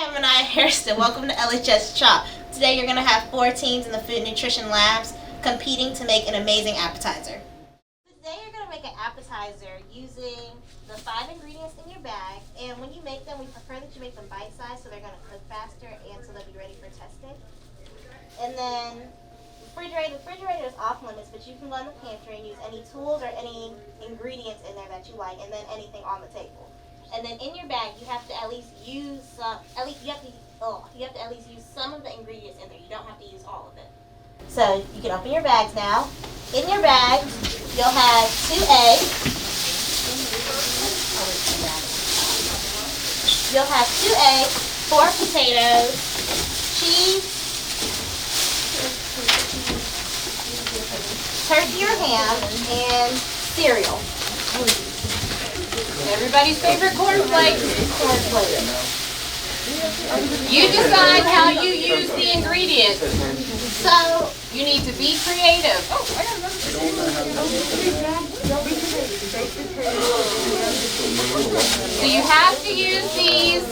I'm Anaya Hairston. Welcome to LHS Chop. Today you're going to have 4 teams in the Food Nutrition Labs competing to make an amazing appetizer. Today you're going to make an appetizer using the 5 ingredients in your bag, and when you make them, we prefer that you make them bite-sized so they're going to cook faster and so they'll be ready for testing. And then the refrigerator is off limits, but you can go in the pantry and use any tools or any ingredients in there that you like, and then anything on the table. And then in your bag, you have to at least use you have to at least use some of the ingredients in there. You don't have to use all of it. So you can open your bags now. In your bag, you'll have 2 eggs. You'll have 2 eggs, 4 potatoes, cheese, turkey or ham, and cereal. Everybody's favorite cornflakes. You decide how you use the ingredients. So you need to be creative. So you have to use these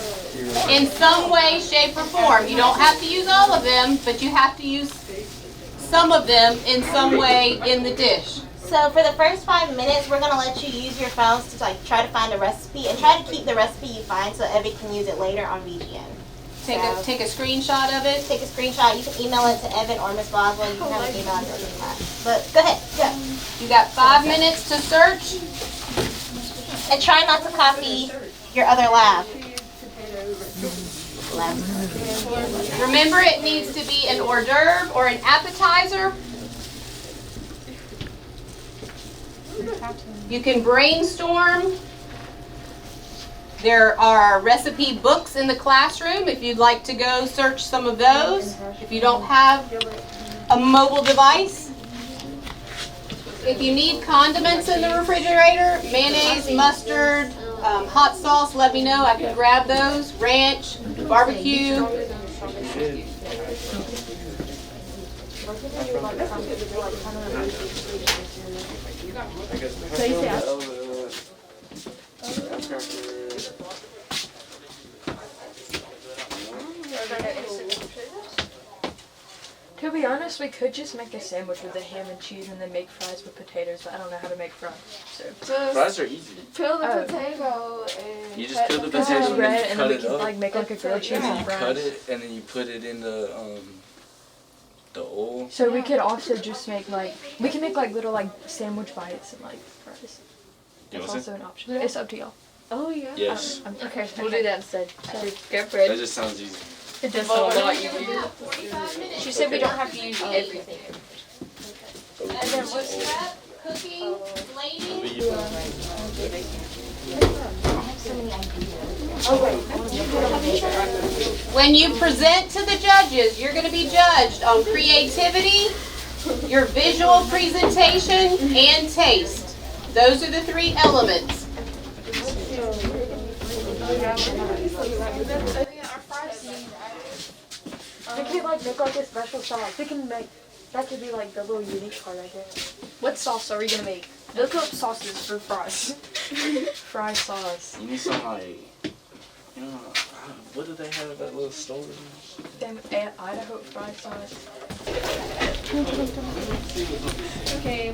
in some way, shape, or form. You don't have to use all of them, but you have to use some of them in some way in the dish. So for the first 5 minutes, we're going to let you use your phones to try to find a recipe, and try to keep the recipe you find so Evie can use it later on VGN. Take a screenshot of it. Take a screenshot. You can email it to Evan or Miss Boswell. You can have an email address in class. But go ahead. Go. You got 5 minutes to search. And try not to copy your other lab. Remember, it needs to be an hors d'oeuvre or an appetizer. You can brainstorm. There are recipe books in the classroom if you'd like to go search some of those. If you don't have a mobile device. If you need condiments in the refrigerator, mayonnaise, mustard, hot sauce, let me know. I can grab those. Ranch, barbecue. To be honest, we could just make a sandwich with the ham and cheese and then make fries with potatoes, but I don't know how to make fries. So Fries are easy. Peel the potato and You just peel the potato and then you cut it up. Like make like a grilled cheese and fries. Cut it and then you put it in the oil. So we could also just make we can make little sandwich bites and fries. That's also an option. It's up to y'all. oh yeah. Yes. Okay, We'll do that instead. Go for That it. just sounds easy. It does sound a lot easier. She said we don't have to use everything. And then what's that? Cooking, plating. When you present to the judges, you're going to be judged on creativity, your visual presentation, and taste. Those are the 3 elements. We could make a special sauce. We can make that could be the little unique part, I guess. What sauce are we gonna make? Look up sauces for fries. Fry sauce. You need some what do they have at that little store? Damn Idaho fry sauce. Okay,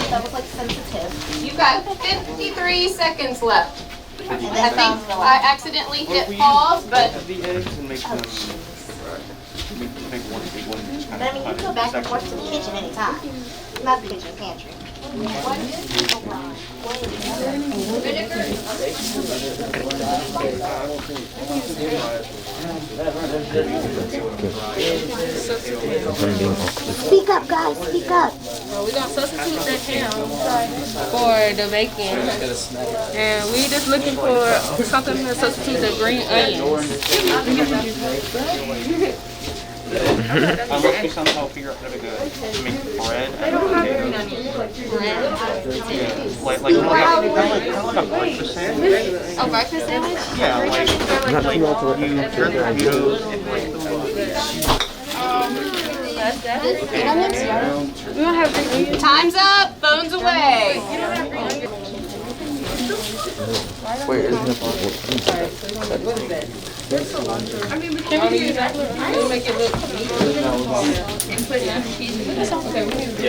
That was sensitive. You've got 53 seconds left. I think I accidentally hit pause, but the eggs and make them make one big one. Just kind But you can go back and forth to the kitchen anytime. Not the kitchen, pantry. Speak up, guys. Speak up. well, we're gonna substitute that ham for the bacon, and we're just looking for something to substitute the green onions. I'm looking to somehow figure out how to make bread out of potatoes. Like a breakfast sandwich. A breakfast sandwich? Yeah, like you turn the potatoes and Time's up. Phones away. Wait, isn't it? Yeah,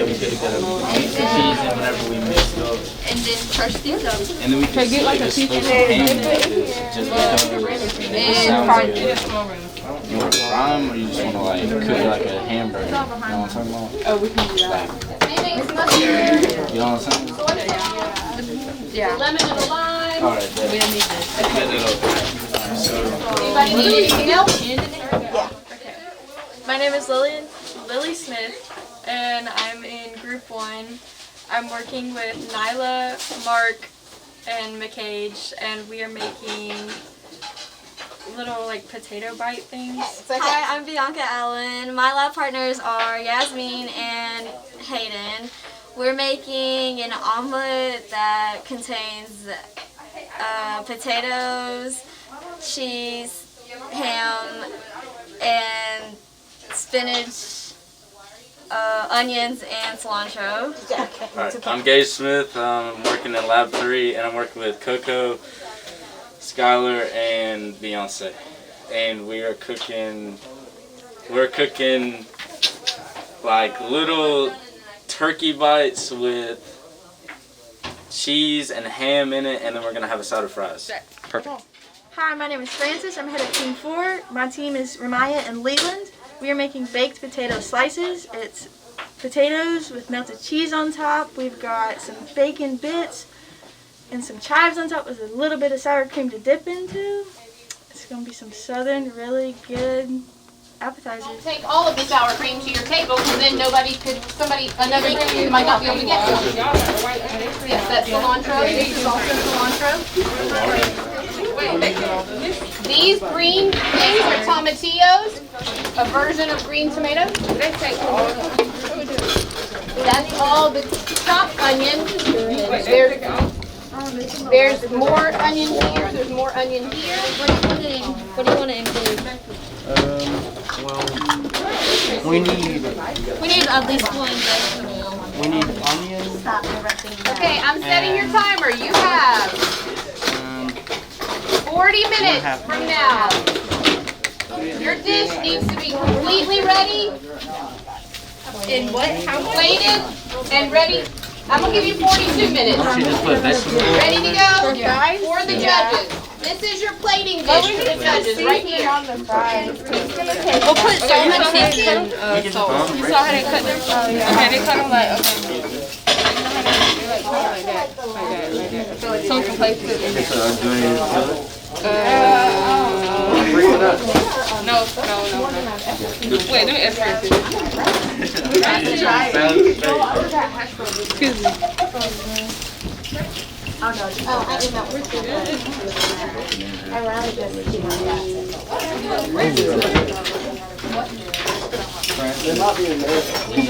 we could have got a piece of cheese and whenever we mixed up. And then crush these up. And then we could get like a piece of ham just you want to fry them or you just want to like cook it like a hamburger? You know what I'm talking about? Oh, we can do that. You know what I'm saying? Yeah. Lemon and a lime. Alright, then. We don't need this. Anybody need anything else? Yeah. My name is Lily Smith, and I'm in Group 1. I'm working with Nyla, Mark, and McCage, and we are making little like potato bite things. Hi, I'm Bianca Allen. My lab partners are Yasmin and Hayden. We're making an omelet that contains potatoes, cheese, ham, and spinach, onions, and cilantro. Alright, I'm Gage Smith. I'm working in Lab 3 and I'm working with Coco, Skylar, and Beyonce. And we're cooking like little turkey bites with cheese and ham in it, and then we're gonna have a side of fries. Perfect. Hi, my name is Francis. I'm head of Team 4. My team is Ramaya and Leland. We are making baked potato slices. It's potatoes with melted cheese on top. We've got some bacon bits and some chives on top with a little bit of sour cream to dip into. It's going to be some southern, really good appetizers. Take all of the sour cream to your table, and then another group might not be able to get some. Yes, that's cilantro. This is also cilantro. These green things are tomatillos, a version of green tomatoes. That's all the chopped onion. There's more onion here. There's more onion here. What do you want to include? Well, we need at least one vegetable. we need onions. Okay, I'm setting your timer. You have 40 minutes from now. Your dish needs to be completely ready. In what? How much? Plated and ready. I'm gonna give you 42 minutes. Ready to go? For the judges. This is your plating dish for the judges, right here. We'll put so much seasoning. You saw how they cut them? Oh, yeah. Okay, they cut them like, okay. Like that. So it's place to No. Wait, let me ask you. Excuse me. I didn't know. I rather just keep on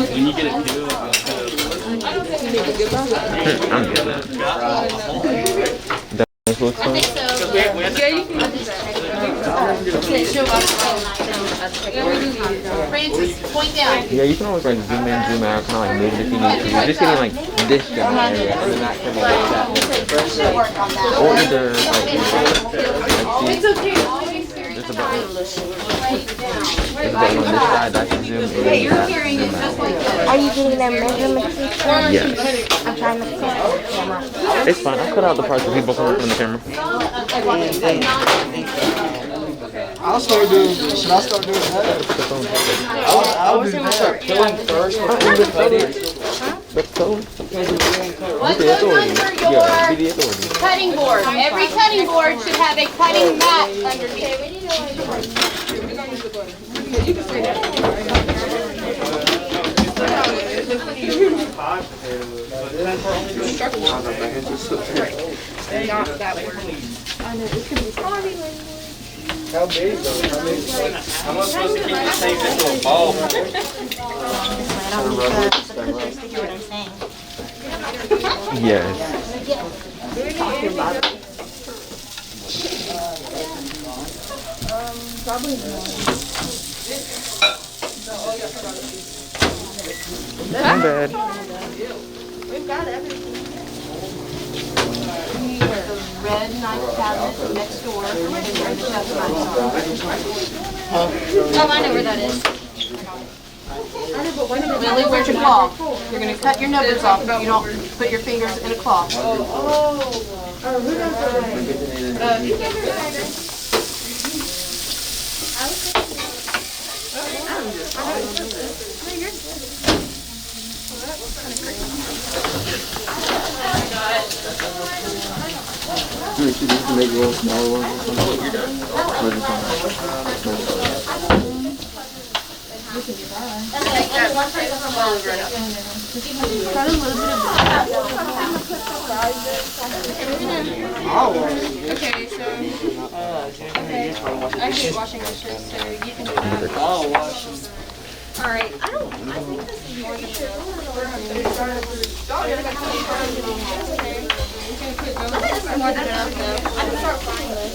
When you get it too, I'm good. That's what's fun. Francis, point down. Yeah, you can always like zoom in, zoom out, kind of like move it if you need to. You're just getting like this general area, and then that can be like that. Or either like It's okay. just about on this side, I can zoom in. Hey, your hearing is just like this. Are you getting their measurements? Yes. I'm trying to fix the camera. It's fine. I'll cut out the parts where people come up on the camera. I'll start doing. Should I start doing that? I'll do that. Killing first. That's cool. What goes under your cutting board? Every cutting board should have a cutting mat underneath. Not that word. How big though? How big? I'm not supposed to keep this thing into a ball. Yes. Probably not. My bad. We've got everything. The red knife cabinet next door. And where the chef's knives are. Oh, I know where that is. Lily, where's your claw? You're going to cut your numbers off if you don't put your fingers in a claw. You can make little smaller ones or Okay, so I hate washing my shirts, so you can do that. I'll wash them. Alright, I think this is more than enough. I can start frying this.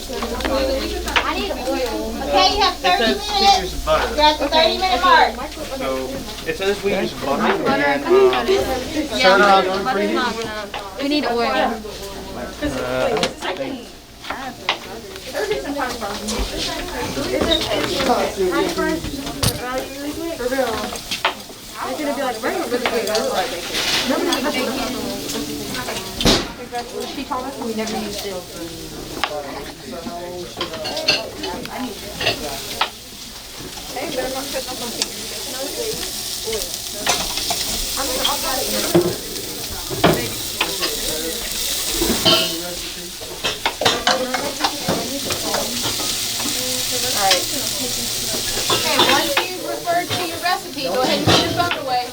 I need oil. Okay, you have 30 It says to use minutes. butter. You're at the 30-minute mark. So it says we use butter and Butter's not enough. We need oil. For real. It's gonna be like regular She told us we never used it. Hey, better not put nothing Okay, once you've referred to your recipe, go ahead and put your phone away.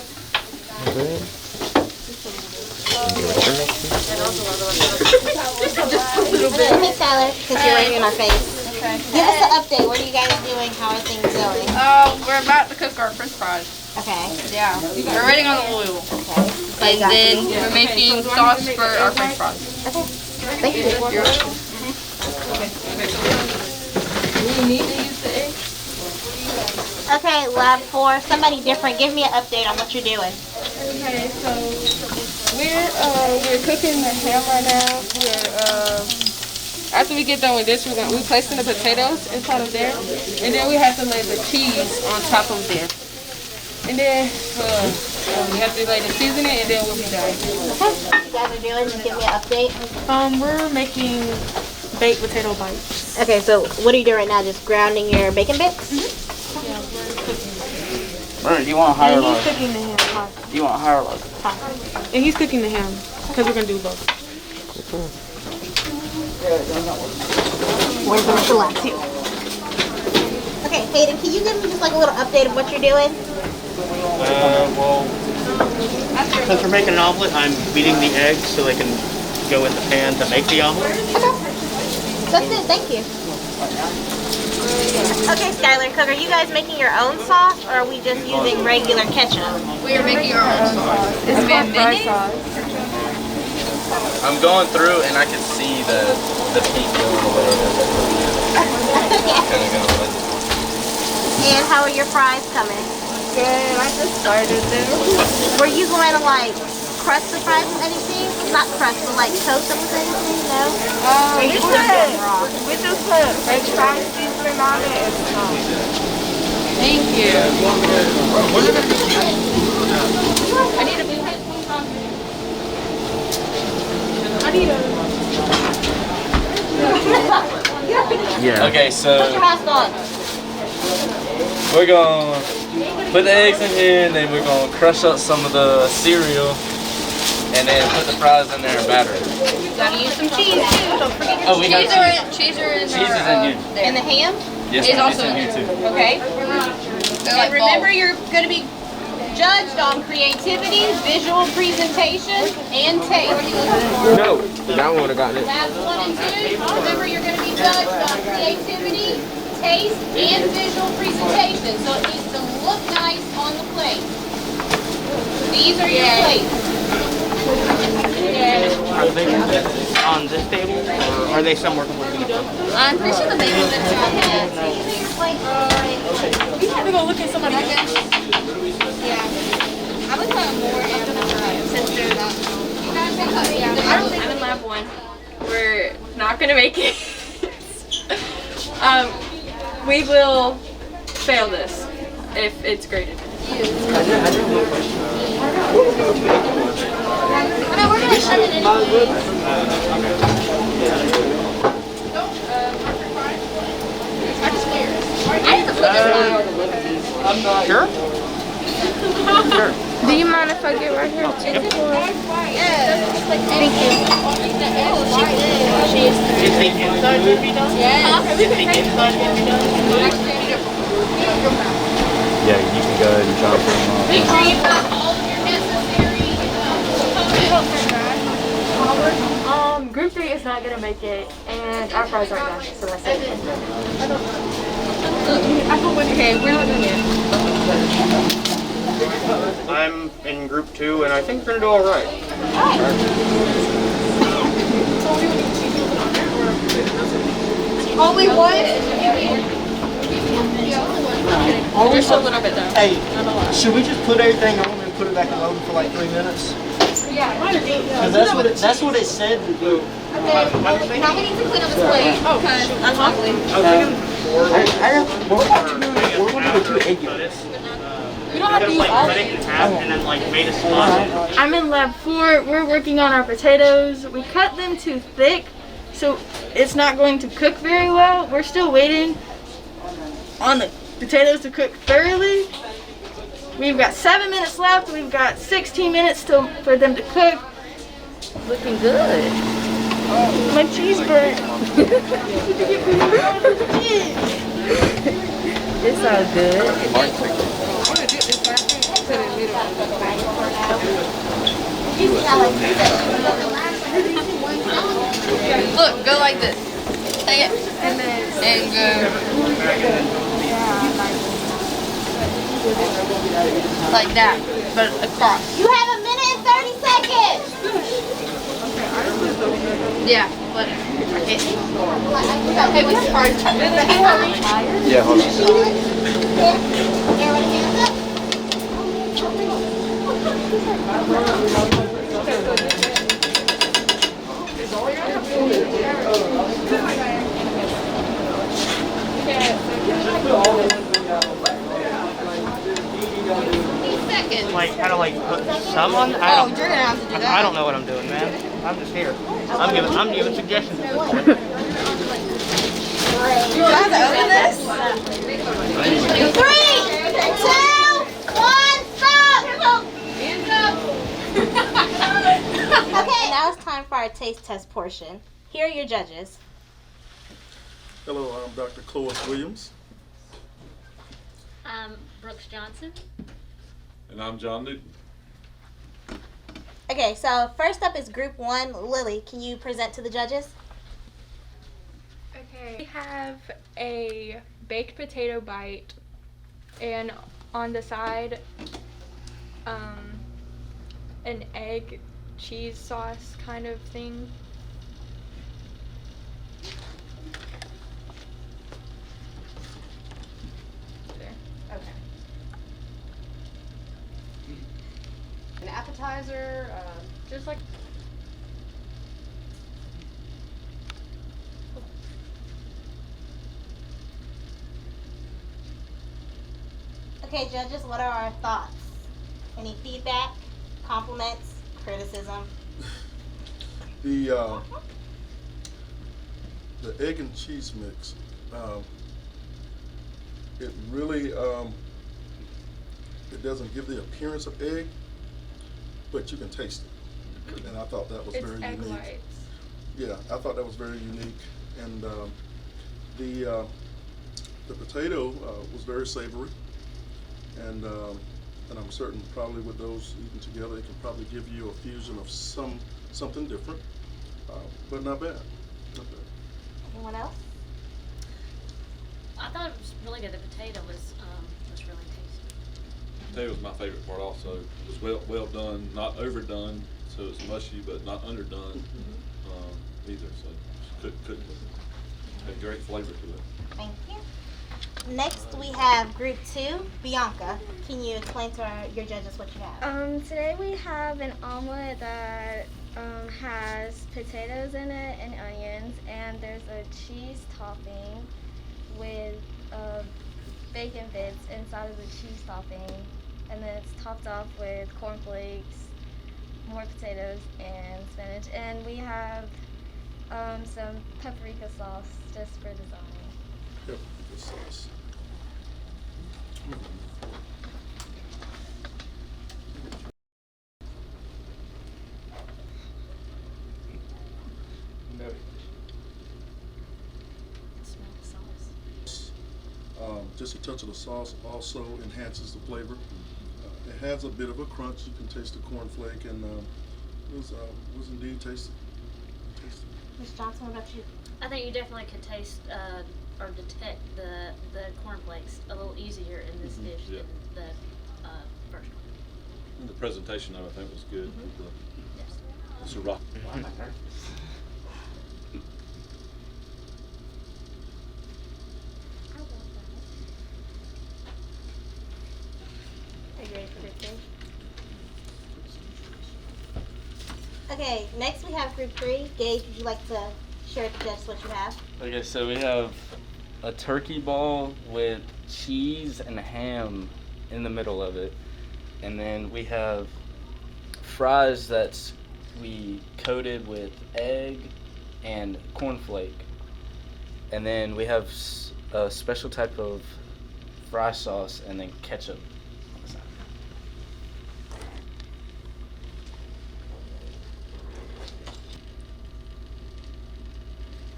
Hey, Tyler, because you're right in our face. Okay. Give us an update. What are you guys doing? How are things going? We're about to cook our French fries. Okay. Yeah. We're waiting on the oil. Okay. And then we're making sauce for our French fries. Thank you. You're welcome. Do you need to use the egg? Okay, Lab 4, somebody different. Give me an update on what you're doing. Okay, so we're cooking the ham right now. After we get done with this, we placing the potatoes inside of there, and then we have to lay the cheese on top of there. And then we have to lay the seasoning, and then we'll be done. Okay. You guys are doing? Just give me an update. We're making baked potato bites. Okay, so what are you doing right now? Just grounding your bacon bits? Bert, do you want higher or And low? he's cooking the ham. Do you want higher or low? And he's cooking the ham because we're gonna do both. Where's the rest of Lab 2? Okay, Hayden, can you give me just like a little update of what you're doing? Well, since we're making an omelet, I'm beating the eggs so they can go in the pan to make the omelet. That's it, thank you. Okay, Skylar and Cook, are you guys making your own sauce or are we just using regular ketchup? We are making our own sauce. It's been minutes. I'm going through and I can see the pink going away. Kind of going away. And how are your fries coming? Good, I just started them. Were you going to like crust the fries with anything? Not crust, but like toast them with anything? No? Or you just gonna do them raw? We just put French fries seasoning on it and sauce. Thank you. I need a blue head. I need a... Yeah. Okay, so Put your mask on. we're gonna put the eggs in here, and then we're gonna crush up some of the cereal, and then put the fries in there and batter it. You gotta use some cheese too. Don't forget your Oh, we got cheese. Cheese are in Cheese is in here. And the ham? Yes, It's ma'am, also in here too. Okay. They're And like remember, balls. you're going to be judged on creativity, visual presentation, and taste. No, that one would have gotten it. Labs 1 and 2, remember you're going to be judged on creativity, taste, and visual presentation. So it needs to look nice on the plate. These are your plates. Are they on this table or are they somewhere completely different? I'm pretty sure the baby bits are on here. We have to go look at somebody else. Yeah. I would put more in since they're not. I'm in lab 1. We're not gonna make it. We will fail this if it's graded. Sure? Sure. Do you mind if I get right here? Yep. Thank you. Is the inside going to be done? Yes. Is the inside going to be done? Yeah, you can go ahead and chop them off. Make sure you have all of your necessary Group 3 is not gonna make it, and our fries aren't done, so that's it. Okay, we're not done yet. I'm in group 2, and I think we're going to do all right. Only one? Just a little bit though. Hey, should we just put everything on and put it back in the oven for like 3 minutes? Because that's what it said to do. Okay, now we need to clean up this plate because I'm hungry. We're going to do 2 egg yolks. We don't have to use Like all cut of it it. in half and then like made a spot. I'm in lab 4. We're working on our potatoes. We cut them too thick, so it's not going to cook very well. We're still waiting on the potatoes to cook thoroughly. We've got 7 minutes left. We've got 16 minutes for them to cook. Looking good. My cheese burnt. It's all good. Look, go like this. Say it. And go. Like that, but across. You have a minute and 30 seconds. Yeah, but hey, we have cards. Yeah, hold on. Everybody hands up. Like, how to like put some on? You're gonna have to do that. I don't know what I'm doing, man. I'm just here. I'm giving suggestions. Do I have to open this? 3, 2, 1, stop! Okay, now it's time for our taste test portion. Here are your judges. Hello, I'm Dr. Clovis Williams. I'm Brooks Johnson. And I'm John Newton. Okay, so first up is group 1. Lily, can you present to the judges? Okay. We have a baked potato bite, and on the side, an egg cheese sauce kind of thing. There. Okay. An appetizer, Just like Okay, judges, what are our thoughts? Any feedback, compliments, criticism? The egg and cheese mix, it really, it doesn't give the appearance of egg, but you can taste it. And I thought that was it's very egg unique. whites. Yeah, I thought that was very unique. And the potato was very savory. And I'm certain probably with those eaten together, it can probably give you a fusion of something different, but not bad. Not bad. Anyone else? I thought it was really good. The potato was really tasty. Potato was my favorite part also. It was well done, not overdone, so it's mushy but not underdone either. So couldn't had great flavor to it. Thank you. Next, we have Group 2, Bianca. Can you explain to your judges what you have? Today we have an omelet that has potatoes in it and onions, and there's a cheese topping with bacon bits inside of the cheese topping, and then it's topped off with cornflakes, more potatoes, and spinach. And we have some paprika sauce just for design. Paprika sauce. Just a touch of the sauce also enhances the flavor. It has a bit of a crunch. You can taste the cornflake, and it was indeed tasty. Ms. Johnson, what about you? I think you definitely could taste or detect the cornflakes a little easier in this dish than the first one. And the presentation of it, I think, was good. It's a rock. Are you ready for Group 3? Okay, next we have Group 3. Gage, would you like to share with the judges what you have? Okay, so we have a turkey ball with cheese and ham in the middle of it. And then we have fries that we coated with egg and cornflake. And then we have a special type of fry sauce and then ketchup on the side.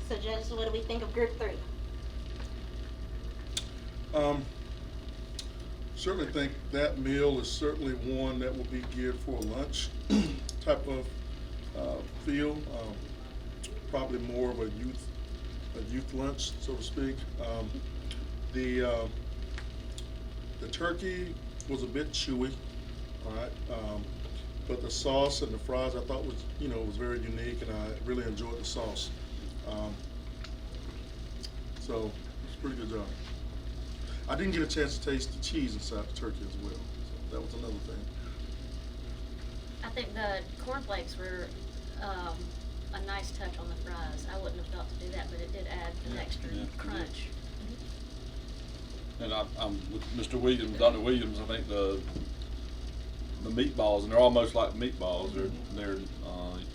So judges, what do we think of Group 3? Certainly think that meal is certainly one that will be geared for a lunch type of feel. Probably more of a youth lunch, so to speak. The turkey was a bit chewy, all right, but the sauce and the fries I thought was very unique, and I really enjoyed the sauce. So it's a pretty good job. I didn't get a chance to taste the cheese inside the turkey as well, so that was another thing. I think the cornflakes were a nice touch on the fries. I wouldn't have thought to do that, but it did add an extra crunch. And I'm with Mr. Williams, Dr. Williams. I think the meatballs, and they're almost like meatballs. They're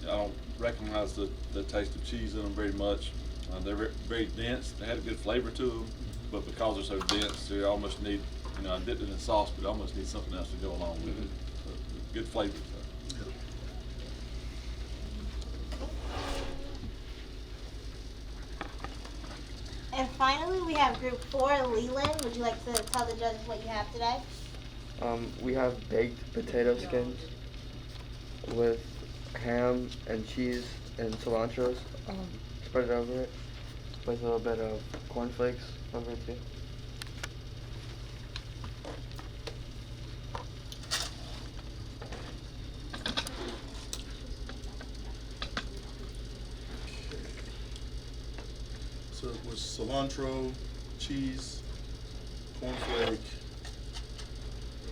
I don't recognize the taste of cheese in them very much. They're very dense. They had a good flavor to them, but because they're so dense, they almost need, I dipped it in sauce, but I almost need something else to go along with it. So, good flavor. So. And finally, we have Group 4, Leland. Would you like to tell the judges what you have today? We have baked potato skins with ham and cheese and cilantros. Spread it over it with a little bit of cornflakes over it too. So it was cilantro, cheese, cornflake,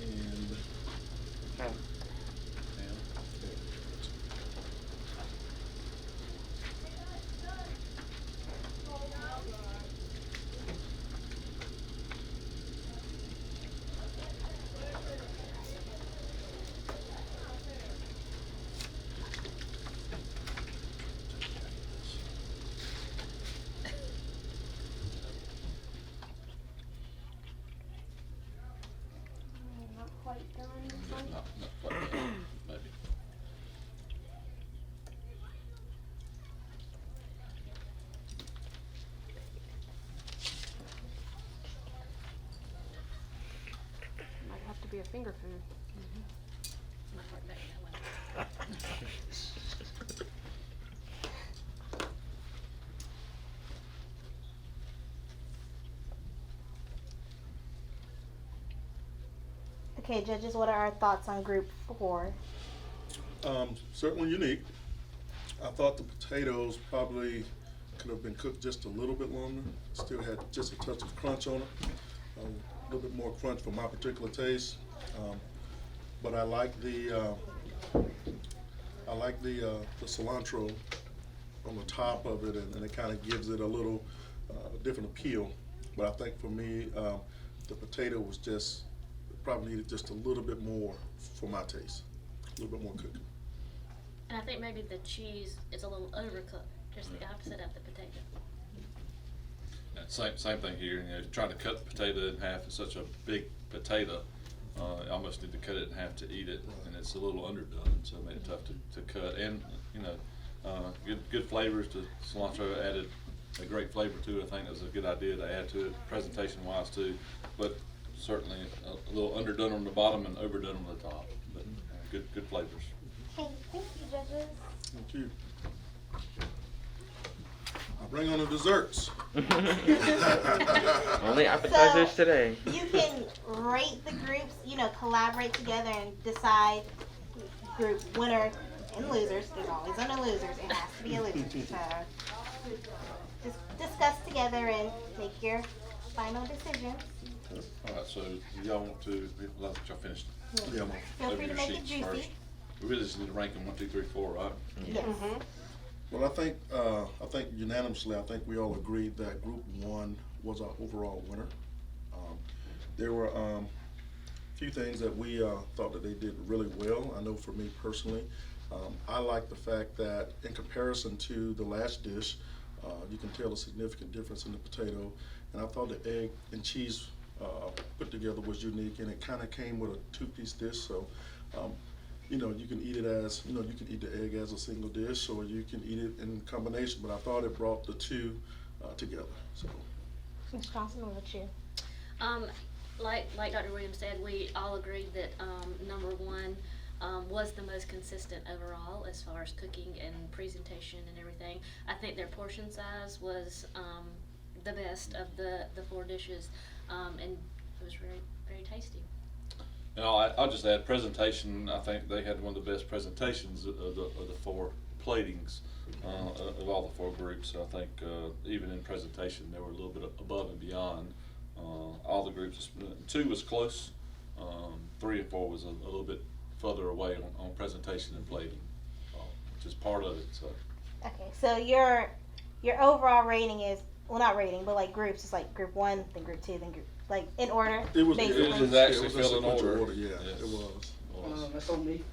and ham. Not quite done. Not quite bad, maybe. Might have to be a finger food. Okay, judges, what are our thoughts on Group 4? certainly unique. I thought the potatoes probably could have been cooked just a little bit longer. Still had just a touch of crunch on it. A little bit more crunch for my particular taste. But I like the cilantro on the top of it, and it kind of gives it a little different appeal. But I think for me, the potato was just probably needed just a little bit more for my taste, a little bit more cooking. And I think maybe the cheese is a little overcooked, just the opposite of the potato. Yeah, same thing here. You know, trying to cut the potato in half. It's such a big potato. You almost need to cut it in half to eat it, and it's a little underdone, so it made it tough to cut. And you know, good flavors. The cilantro added a great flavor to it. I think it was a good idea to add to it, presentation-wise too. But certainly a little underdone on the bottom and overdone on the top. But good flavors. Okay, thank you, judges. Thank you. I'll bring on the desserts. Only appetizers So, today. You can rate the groups, collaborate together and decide group winner and losers. There's always no losers. It has to be a loser. So just discuss together and make your final decisions. All right, so y'all want to, y'all finished? Yeah, I'm Feel over free to your make it sheets juicy. first. We really just need to rank them 1, 2, 3, 4, right? Yes. Well, I think unanimously, I think we all agreed that Group 1 was our overall winner. There were a few things that we thought that they did really well. I know for me personally, I like the fact that in comparison to the last dish, you can tell a significant difference in the potato. And I thought the egg and cheese put together was unique, and it kind of came with a two-piece dish. So, you can eat it as, you can eat the egg as a single dish, or you can eat it in combination. But I thought it brought the two together. So, Ms. Johnson, what about you? Like Dr. Williams said, we all agreed that number 1 was the most consistent overall as far as cooking and presentation and everything. I think their portion size was the best of the 4 dishes, and it was very, very tasty. And I'll just add presentation. I think they had one of the best presentations of the 4 platings of all the 4 groups. So I think even in presentation, they were a little bit above and beyond all the groups. 2 was close. 3 and 4 was a little bit further away on presentation and plating, which is part of it. So. Okay, so your overall rating is, well, not rating, but like groups. It's like Group 1, then Group 2, then Group, like in order. it was basically. It was actually filled in order. order. Yeah, Yes. it was. That's on me.